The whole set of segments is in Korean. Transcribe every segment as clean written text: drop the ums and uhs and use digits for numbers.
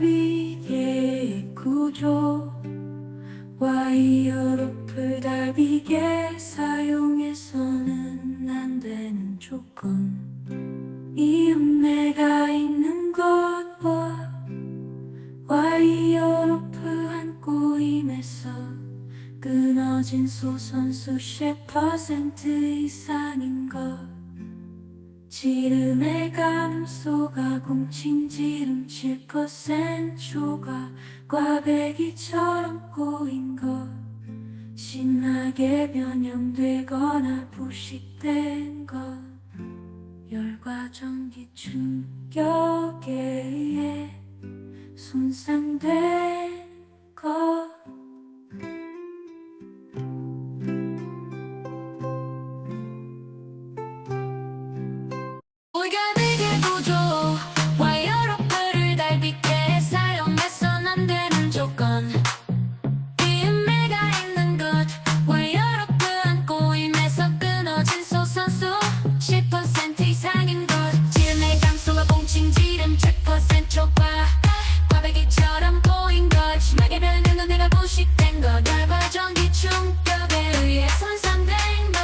달비기의 구조 와이어 로프 달비기에 사용해서는 안 되는 조건 이음매가 있는 것과 와이어 로프 한 꼬임에서 끊어진 소선수 10% 이상인 것 지름의 감소가 공칭 지름 7% 초과 꽈배기처럼 꼬인 것 심하게 변형되거나 부식된 것 열과 전기 충격에 의해 손상된 것 올가되게 구조 와이어 로프를 달비게 사용해선 안 되는 조건 비음매가 있는 것 와이어 로프 안 꼬임에서 끊어진 소선수 10% 이상인 것 지름의 감소가 공칭 지름 7% 초과 꽈배기처럼 꼬인 것 심하게 변형된 내가 부식된 것 열과 전기 충격에 의해 손상된 것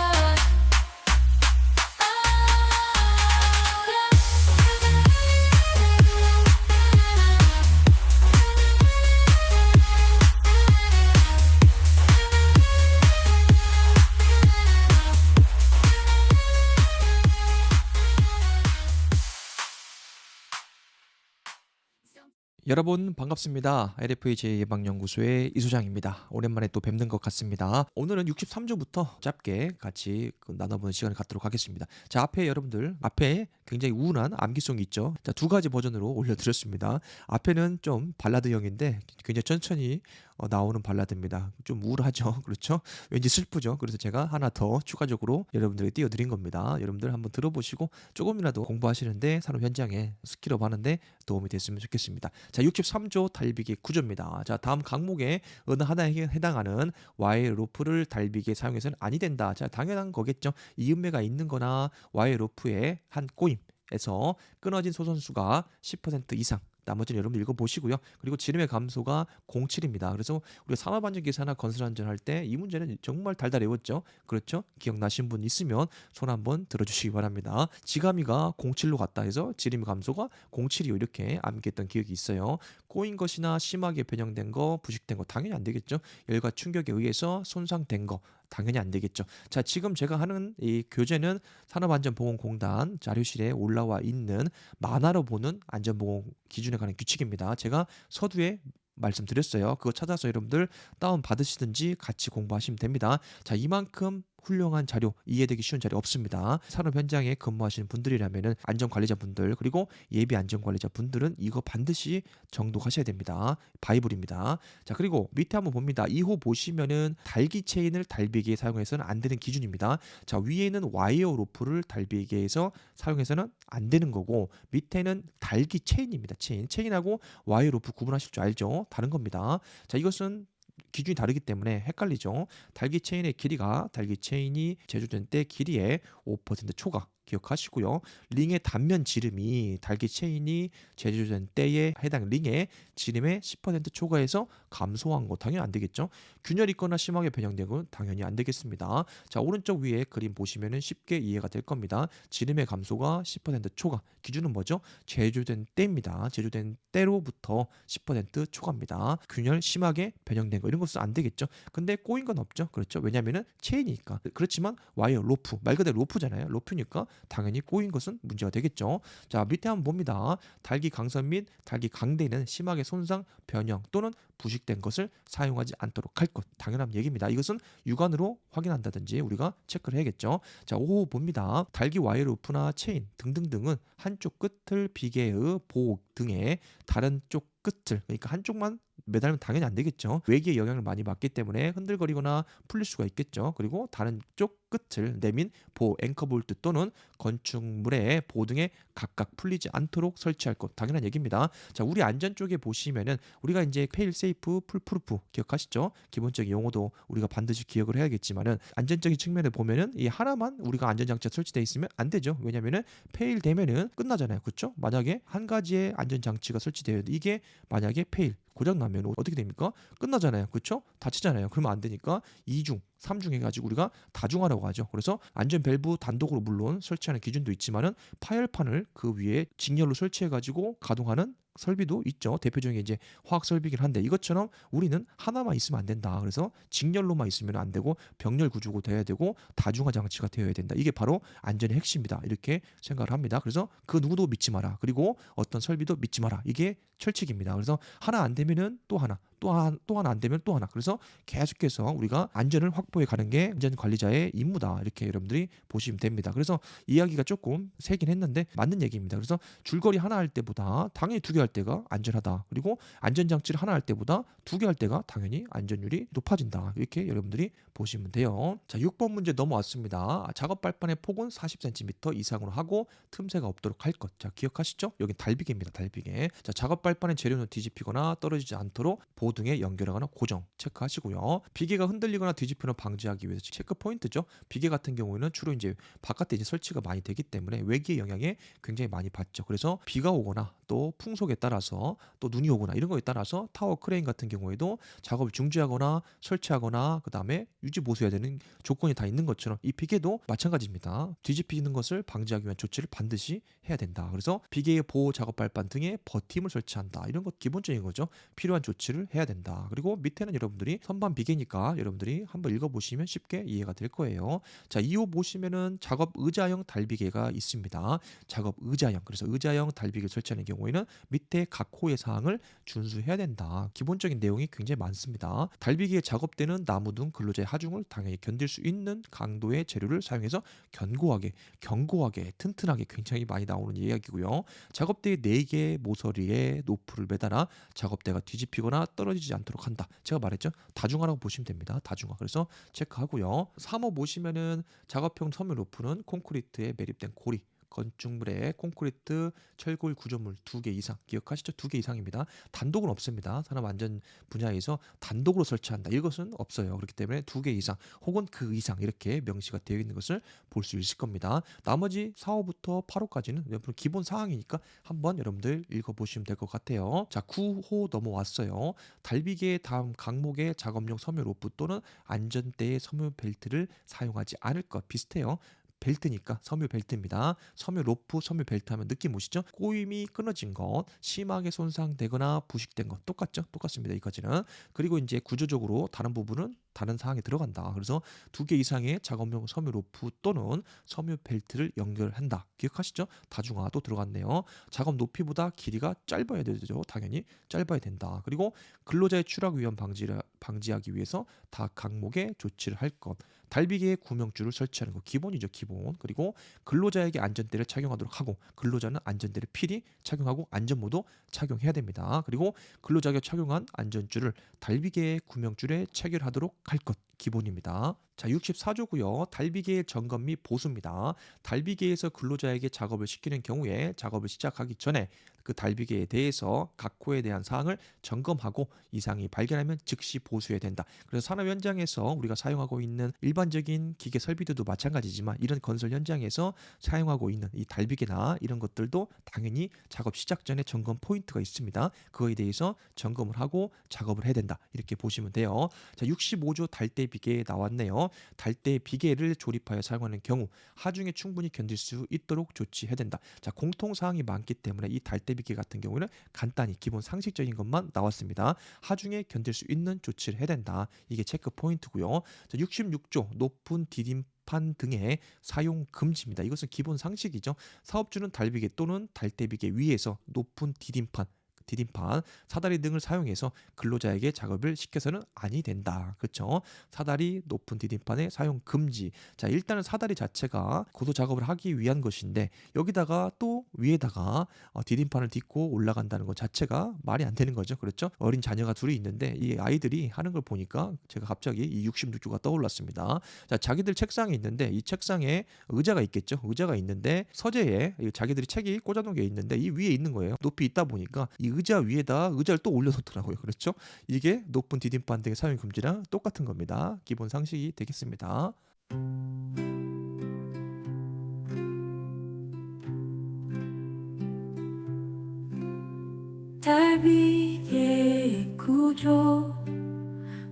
여러분 반갑습니다. LFA 예방연구소의 이소장입니다. 오랜만에 또 뵙는 것 같습니다. 오늘은 63조부터 짧게 같이 나눠보는 시간을 갖도록 하겠습니다. 자, 앞에 굉장히 우운한 암기송이 있죠. 자, 두 가지 버전으로 올려드렸습니다. 앞에는 좀 발라드형인데 굉장히 천천히 나오는 발라드입니다. 좀 우울하죠. 그렇죠? 왠지 슬프죠. 그래서 제가 하나 더 추가적으로 여러분들에게 띄워드린 겁니다. 여러분들 한번 들어보시고 조금이라도 공부하시는데 산업 현장에 스킬업 하는데 도움이 됐으면 좋겠습니다. 자, 63조 달비기 구조입니다. 자, 다음 각목에 어느 하나에 해당하는 와이어 로프를 달비기에 사용해서는 아니 된다. 자, 당연한 거겠죠. 이음매가 있는 거나 와이어 로프의 한 꼬임에서 끊어진 소선수가 10% 이상 나머지는 여러분 읽어보시고요. 그리고 지름의 감소가 07입니다. 그래서 우리가 산업안전기사나 건설안전 할 때 이 문제는 정말 달달 외웠죠. 그렇죠? 기억나신 분 있으면 손 한번 들어주시기 바랍니다. 지가미가 07로 갔다 해서 지름의 감소가 07이요. 이렇게 암기했던 기억이 있어요. 꼬인 것이나 심하게 변형된 거, 부식된 거 당연히 안 되겠죠. 열과 충격에 의해서 손상된 거 당연히 안 되겠죠. 자, 지금 제가 하는 이 교재는 산업안전보건공단 자료실에 올라와 있는 만화로 보는 안전보건 기준에 관한 규칙입니다. 제가 서두에 말씀드렸어요. 그거 찾아서 여러분들 다운 받으시든지 같이 공부하시면 됩니다. 자, 이만큼 훌륭한 자료, 이해되기 쉬운 자료 없습니다. 산업 현장에 근무하시는 분들이라면은 안전관리자분들 그리고 예비 안전관리자분들은 이거 반드시 정독하셔야 됩니다. 바이블입니다. 자, 그리고 밑에 한번 봅니다. 2호 보시면은 달기 체인을 달비기에 사용해서는 안 되는 기준입니다. 자, 위에는 와이어 로프를 달비기에서 사용해서는 안 되는 거고 밑에는 달기 체인입니다. 체인하고 와이어 로프 구분하실 줄 알죠? 다른 겁니다. 자, 이것은 기준이 다르기 때문에 헷갈리죠. 달기 체인이 제조된 때 길이의 5% 초과 기억하시고요. 링의 단면 지름이 달기 체인이 제조된 때에 해당 링의 지름의 10% 초과해서 감소한 거 당연히 안 되겠죠. 균열 있거나 심하게 변형된 건 당연히 안 되겠습니다. 자, 오른쪽 위에 그림 보시면은 쉽게 이해가 될 겁니다. 지름의 감소가 10% 초과. 기준은 뭐죠? 제조된 때입니다. 제조된 때로부터 10% 초과입니다. 균열 심하게 변형된 거 이런 것은 안 되겠죠. 근데 꼬인 건 없죠. 그렇죠? 왜냐면은 체인이니까. 그렇지만 와이어 로프 말 그대로 로프잖아요. 로프니까 당연히 꼬인 것은 문제가 되겠죠. 자, 밑에 한번 봅니다. 달기 강선 및 달기 강대는 심하게 손상, 변형 또는 부식된 것을 사용하지 않도록 할 것. 당연한 얘기입니다. 이것은 육안으로 확인한다든지 우리가 체크를 해야겠죠. 자, 5호 봅니다. 달기 와이어 로프나 체인 등등등은 한쪽 끝을 비계의 보호 등의 다른 쪽 끝을 그러니까 한쪽만 매달면 당연히 안 되겠죠. 외기의 영향을 많이 받기 때문에 흔들거리거나 풀릴 수가 있겠죠. 그리고 다른 쪽 끝을 내민 보호 앵커볼트 또는 건축물의 보등에 각각 풀리지 않도록 설치할 것. 당연한 얘기입니다. 자, 우리 안전 쪽에 보시면은 우리가 이제 페일 세이프 풀프루프 기억하시죠? 기본적인 용어도 우리가 반드시 기억을 해야겠지만은 안전적인 측면에 보면은 이 하나만 우리가 안전장치가 설치되어 있으면 안 되죠. 왜냐면은 페일 되면은 끝나잖아요. 그렇죠? 만약에 한 가지의 안전장치가 설치되어 있는데 이게 만약에 페일 고장 나면 어떻게 됩니까? 끝나잖아요. 그렇죠? 다치잖아요. 그러면 안 되니까 2중, 3중 해가지고 우리가 다중화라고 하죠. 그래서 안전 밸브 단독으로 물론 설치하는 기준도 있지만은 파열판을 그 위에 직렬로 설치해가지고 가동하는 설비도 있죠. 대표적인 이제 화학 설비긴 한데 이것처럼 우리는 하나만 있으면 안 된다. 그래서 직렬로만 있으면 안 되고 병렬 구조고 돼야 되고 다중화 장치가 되어야 된다. 이게 바로 안전의 핵심이다. 이렇게 생각을 합니다. 그래서 그 누구도 믿지 마라. 그리고 어떤 설비도 믿지 마라. 이게 철칙입니다. 그래서 하나 안 되면은 또 하나, 또 하나 안 되면 또 하나. 그래서 계속해서 우리가 안전을 확보해 가는 게 안전 관리자의 임무다. 이렇게 여러분들이 보시면 됩니다. 그래서 이야기가 조금 세긴 했는데 맞는 얘기입니다. 그래서 줄거리 하나 할 때보다 당연히 두 개 할 때가 안전하다. 그리고 안전장치를 하나 할 때보다 두 개 할 때가 당연히 안전율이 높아진다. 이렇게 여러분들이 보시면 돼요. 자, 6번 문제 넘어왔습니다. 작업 발판의 폭은 40cm 이상으로 하고 틈새가 없도록 할 것. 자, 기억하시죠? 여기 달비개입니다. 달비개. 자, 작업 발판의 재료는 뒤집히거나 떨어지지 않도록 보등에 연결하거나 고정 체크하시고요. 비계가 흔들리거나 뒤집히는 방지하기 위해서 체크 포인트죠. 비계 같은 경우에는 주로 이제 바깥에 이제 설치가 많이 되기 때문에 외기의 영향에 굉장히 많이 받죠. 그래서 비가 오거나 또 풍속에 따라서 또 눈이 오거나 이런 거에 따라서 타워 크레인 같은 경우에도 작업을 중지하거나 설치하거나 그 다음에 유지 보수해야 되는 조건이 다 있는 것처럼 이 비계도 마찬가지입니다. 뒤집히는 것을 방지하기 위한 조치를 반드시 해야 된다. 그래서 비계의 보호 작업 발판 등에 버팀을 설치한다. 이런 것 기본적인 거죠. 필요한 조치를 해야 된다. 그리고 밑에는 여러분들이 선반 비계니까 여러분들이 한번 읽어보시면 쉽게 이해가 될 거예요. 자, 2호 보시면은 작업 의자형 달비계가 있습니다. 작업 의자형. 그래서 의자형 달비계를 설치하는 경우에는 밑에 각 호의 사항을 준수해야 된다. 기본적인 내용이 굉장히 많습니다. 달비계의 작업대는 나무 등 근로자의 하중을 당연히 견딜 수 있는 강도의 재료를 사용해서 견고하게, 견고하게, 튼튼하게 굉장히 많이 나오는 이야기고요. 작업대의 4개의 모서리에 노프를 매달아 작업대가 뒤집히거나 떨어지지 않도록 한다. 제가 말했죠. 다중화라고 보시면 됩니다. 다중화. 그래서 체크하고요. 3호 보시면은 작업용 섬유 로프는 콘크리트에 매립된 고리 건축물에 콘크리트 철골 구조물 2개 이상 기억하시죠? 2개 이상입니다. 단독은 없습니다. 산업 안전 분야에서 단독으로 설치한다. 이것은 없어요. 그렇기 때문에 2개 이상 혹은 그 이상 이렇게 명시가 되어 있는 것을 볼 수 있을 겁니다. 나머지 4호부터 8호까지는 여러분 기본 사항이니까 한번 여러분들 읽어보시면 될 것 같아요. 자, 9호 넘어왔어요. 달비계의 다음 강목의 작업용 섬유 로프 또는 안전대의 섬유 벨트를 사용하지 않을 것 비슷해요. 벨트니까 섬유 벨트입니다. 섬유 로프, 섬유 벨트 하면 느낌 오시죠? 꼬임이 끊어진 것, 심하게 손상되거나 부식된 것 똑같죠? 똑같습니다. 이까지는. 그리고 이제 구조적으로 다른 부분은 다른 사항이 들어간다. 그래서 2개 이상의 작업용 섬유 로프 또는 섬유 벨트를 연결한다. 기억하시죠? 다중화도 들어갔네요. 작업 높이보다 길이가 짧아야 되죠. 당연히 짧아야 된다. 그리고 근로자의 추락 위험 방지하기 위해서 다 강목에 조치를 할 것. 달비계에 구명줄을 설치하는 거 기본이죠. 기본. 그리고 근로자에게 안전대를 착용하도록 하고 근로자는 안전대를 필히 착용하고 안전모도 착용해야 됩니다. 그리고 근로자가 착용한 안전줄을 달비계의 구명줄에 체결하도록 할 것. 기본입니다. 자, 64조고요. 달비계의 점검 및 보수입니다. 달비계에서 근로자에게 작업을 시키는 경우에 작업을 시작하기 전에 그 달비계에 대해서 각 호에 대한 사항을 점검하고 이상이 발견하면 즉시 보수해야 된다. 그래서 산업 현장에서 우리가 사용하고 있는 일반적인 기계 설비들도 마찬가지지만 이런 건설 현장에서 사용하고 있는 이 달비계나 이런 것들도 당연히 작업 시작 전에 점검 포인트가 있습니다. 그거에 대해서 점검을 하고 작업을 해야 된다. 이렇게 보시면 돼요. 자, 65조 달대 비계에 나왔네요. 달대 비계를 조립하여 사용하는 경우 하중에 충분히 견딜 수 있도록 조치해야 된다. 자, 공통 사항이 많기 때문에 이 달대 비계 같은 경우는 간단히 기본 상식적인 것만 나왔습니다. 하중에 견딜 수 있는 조치를 해야 된다. 이게 체크 포인트고요. 자, 66조 높은 디딤판 등의 사용 금지입니다. 이것은 기본 상식이죠. 사업주는 달비계 또는 달대비계 위에서 높은 디딤판 디딤판, 사다리 등을 사용해서 근로자에게 작업을 시켜서는 아니 된다. 그렇죠? 사다리, 높은 디딤판의 사용 금지. 자, 일단은 사다리 자체가 고도 작업을 하기 위한 것인데 여기다가 또 위에다가 디딤판을 딛고 올라간다는 것 자체가 말이 안 되는 거죠. 그렇죠? 어린 자녀가 둘이 있는데 이 아이들이 하는 걸 보니까 제가 갑자기 이 66주가 떠올랐습니다. 자, 자기들 책상이 있는데 이 책상에 의자가 있겠죠. 의자가 있는데 서재에 자기들이 책이 꽂아놓은 게 있는데 이 위에 있는 거예요. 높이 있다 보니까 이 의자 위에다 의자를 또 올려놓더라고요. 그렇죠? 이게 높은 디딤판 등의 사용 금지랑 똑같은 겁니다. 기본 상식이 되겠습니다. 달비계의 구조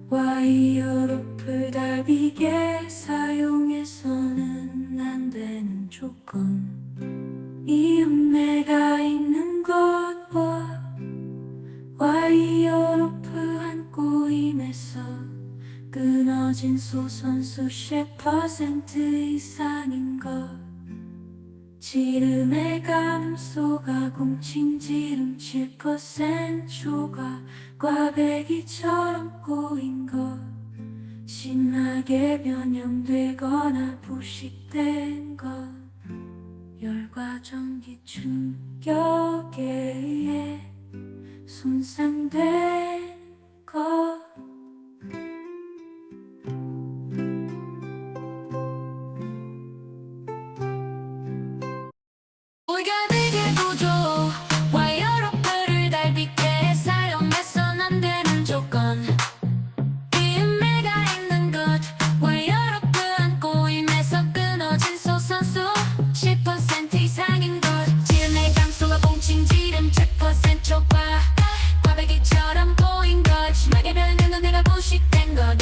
와이어 로프 달비계 사용해서는 안 되는 조건 이음매가 있는 것과 와이어 로프 한 꼬임에서 끊어진 소선 수십 % 이상인 것 지름의 감소 가공칭 지름 7% 초과 꽈배기처럼 꼬인 것 심하게 변형되거나 부식된 것 열과 전기 충격에 의해 손상된 것 올가비계 구조 와이어 로프를 달비게 사용해선 안 되는 조건 이음매가 있는 것 와이어 로프 한 꼬임에서 끊어진 소선수 10% 이상인 것 지름의 감소가 봉칭 지름 7% 초과 꽈배기처럼 꼬인 것 심하게 변형된 내가 부식된 것